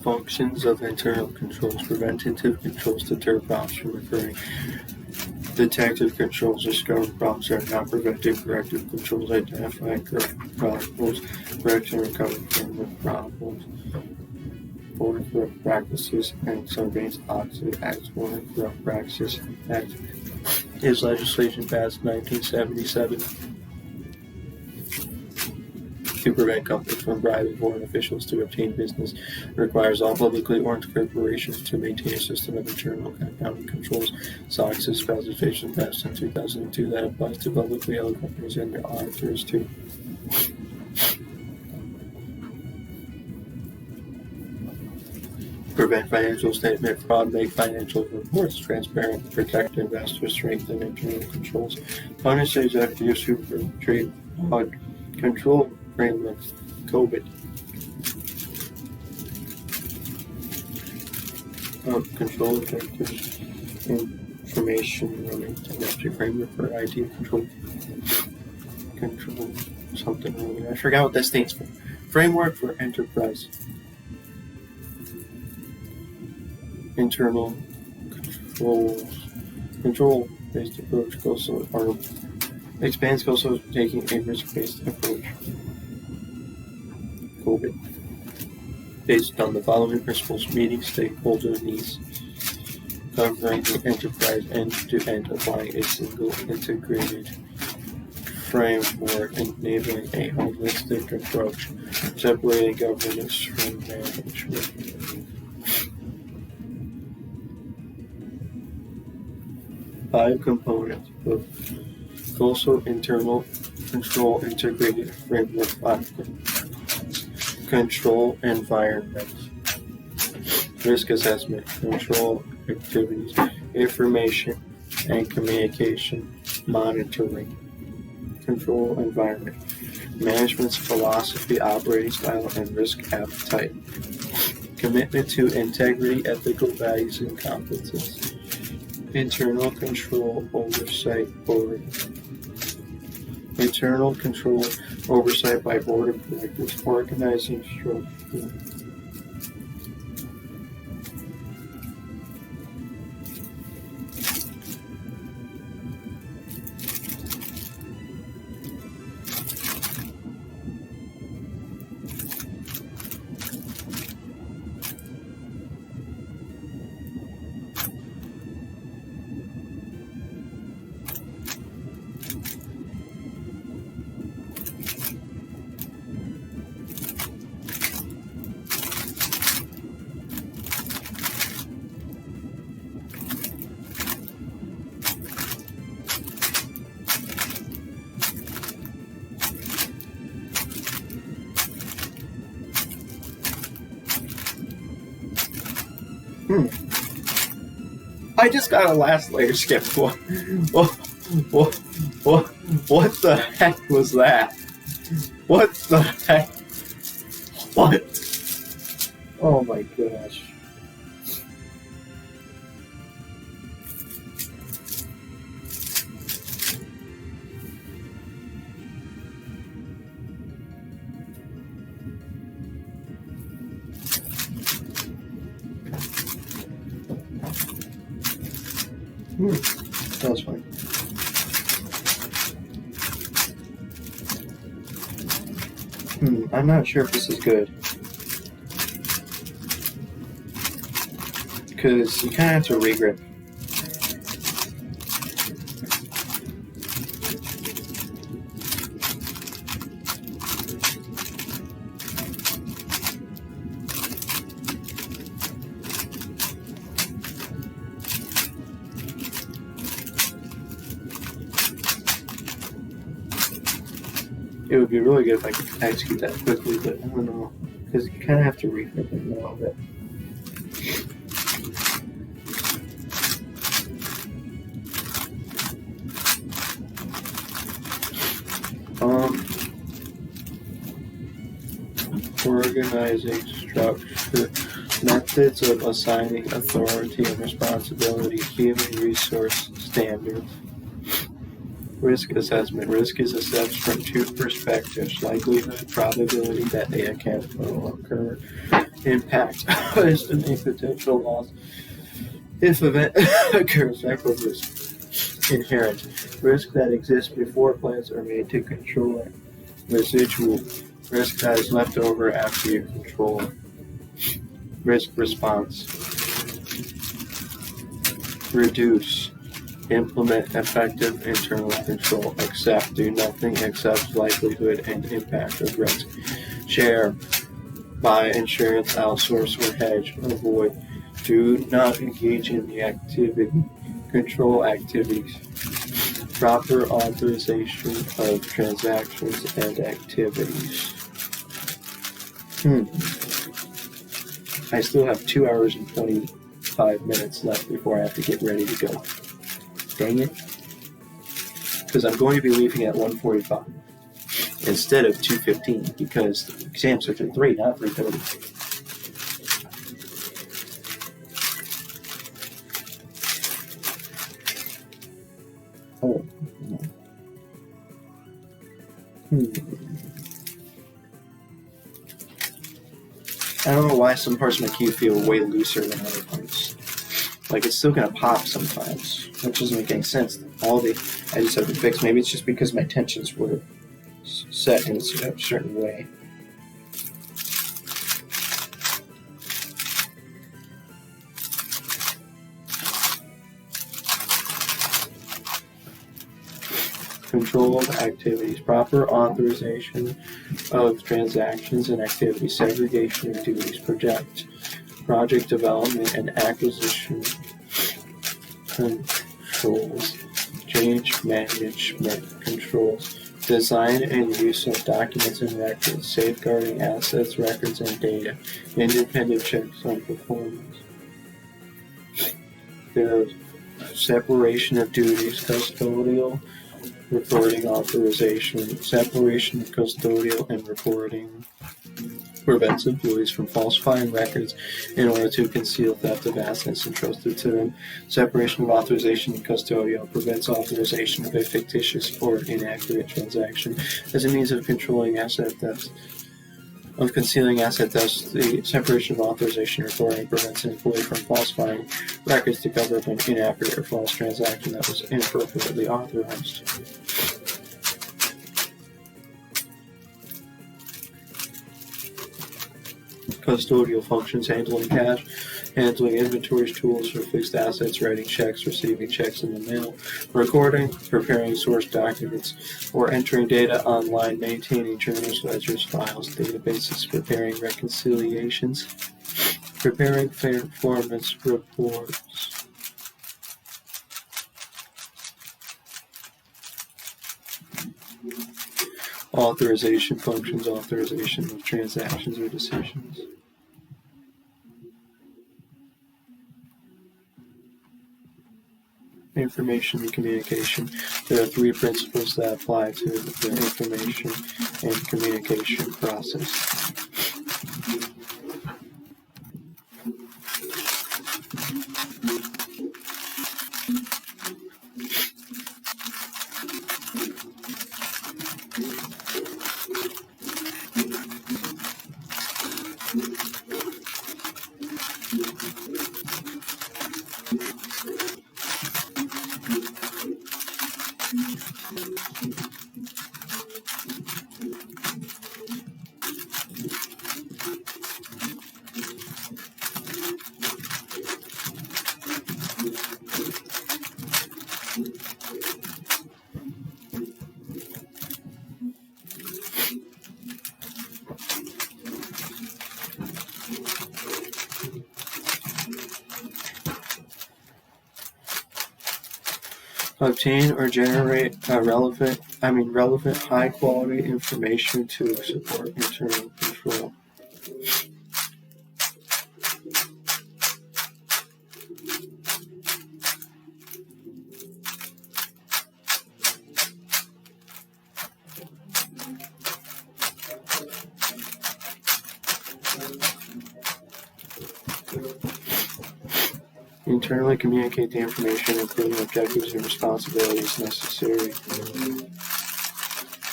Functions of internal controls. Preventative controls deter problems from occurring. Detective controls discover problems that are not prevented. Corrective controls identify and correct problems. Correct and recover from the problems. Board of Corrupt Practices and Sarbanes-Oxley Act. Board of Corrupt Practices Act is legislation passed in 1977 to prevent companies from bribing foreign officials to obtain business. It requires all publicly owned corporations to maintain a system of internal accounting controls. SOX is legislation passed in 2002 that applies to publicly held companies and their auditors too. Prevent financial statement fraud, make financial reports transparent, protect investors, strengthen internal controls, punish executives who perpetrate fraud, control frameworks, COVID. Control objectives, information running technology framework for IT control. Control something earlier. I forgot what that stands for. Framework for enterprise. Internal control-based approach expands also taking a risk-based approach. COVID. Based on the following principles: meeting stakeholder needs, covering the enterprise end-to-end, applying a single integrated framework, enabling a holistic approach, separating governance from management. Five components of COSO internal control integrated framework. 5. Control environment. Risk assessment, control activities, information and communication monitoring. Control environment. Management's philosophy, operating style, and risk appetite. Commitment to integrity, ethical values, and competence. Internal control oversight board. Internal control oversight by board of directors. Organizing structure. I just got a last layer skip. What the heck was that? What the heck? What? Oh my gosh. That was fine. I'm not sure if this is good. Because you kind of have to regrip. It would be really good if I could execute that quickly, but I don't know. Because you kind of have to regrip it a little bit. Organizing structure, methods of assigning authority and responsibility, human resource standards. Risk assessment. Risk is assessed from two perspectives: likelihood, probability that the event will occur, impact, estimate potential loss if event occurs, equal risk. Inherent. Risk that exists before plans are made to control it. Residual. Risk that is left over after you control it. Risk response. Reduce. Implement effective internal control. Accept. Do nothing except likelihood and impact of risk. Share. Buy insurance, outsource, or hedge. Avoid. Do not engage in the activity. Control activities. Proper authorization of transactions and activities. I still have 2 hours and 25 minutes left before I have to get ready to go. Dang it. Because I'm going to be leaving at 1:45 instead of 2:15 because the exams are at 3, not 3:30. Oh. I don't know why some parts of my key feel way looser than other parts. Like it's still gonna pop sometimes, which doesn't make any sense. I just have to fix. Maybe it's just because my tensions were set in a certain way. Controlled activities. Proper authorization of transactions and activities. Segregation of duties. Project development and acquisition controls. Change management controls. Design and use of documents and records. Safeguarding assets, records, and data. Independent checks on performance. There's separation of duties. Custodial reporting authorization. Separation of custodial and reporting prevents employees from falsifying records in order to conceal theft of assets entrusted to them. Separation of authorization and custodial prevents authorization of a fictitious or inaccurate transaction as a means of controlling asset theft. Of concealing asset theft, the separation of authorization reporting prevents an employee from falsifying records to cover up an inaccurate or false transaction that was inappropriately authorized. Custodial functions: handling cash, handling inventories, tools for fixed assets, writing checks, receiving checks in the mail, recording, preparing source documents, or entering data online, maintaining journals, ledgers, files, databases, preparing reconciliations, preparing performance reports. Authorization functions: authorization of transactions or decisions. Information and communication. There are 3 principles that apply to the information and communication process. Obtain or generate relevant high-quality information to support internal control. Internally communicate the information, including objectives and responsibilities necessary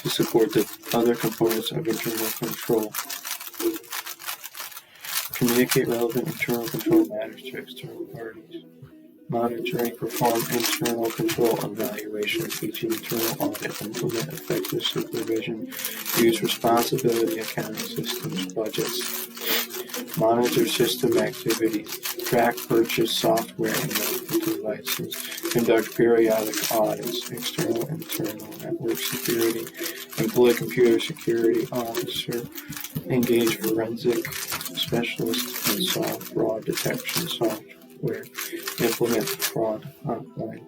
to support the other components of internal control. Communicate relevant internal control matters to external parties. Monitoring, perform internal control evaluations, each internal audit, implement effective supervision, use responsibility accounting systems, budgets, monitor system activities, track purchase software and medical devices, conduct periodic audits, external, internal, network security, employ computer security officer, engage forensic specialists, and solve fraud detection software, implement fraud hotline.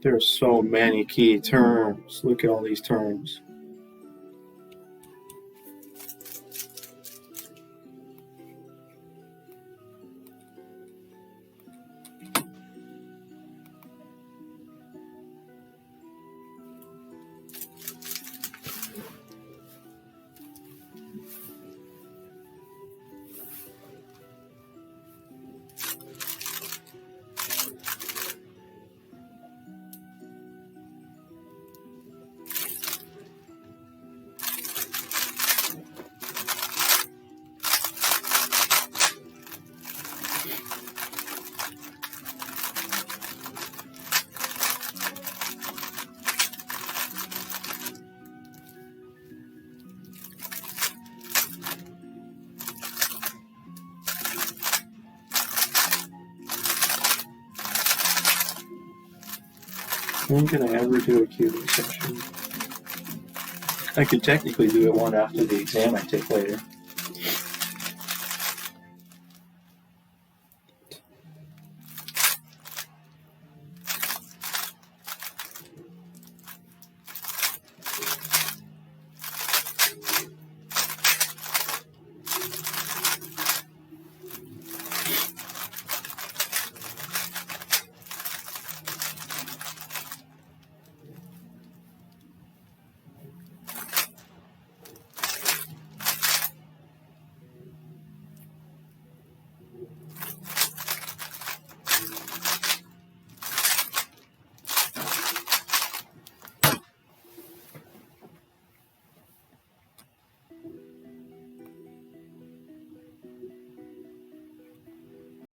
There are so many key terms. Look at all these terms. When can I ever do a Q&A session? I could technically do it one after the exam I take later.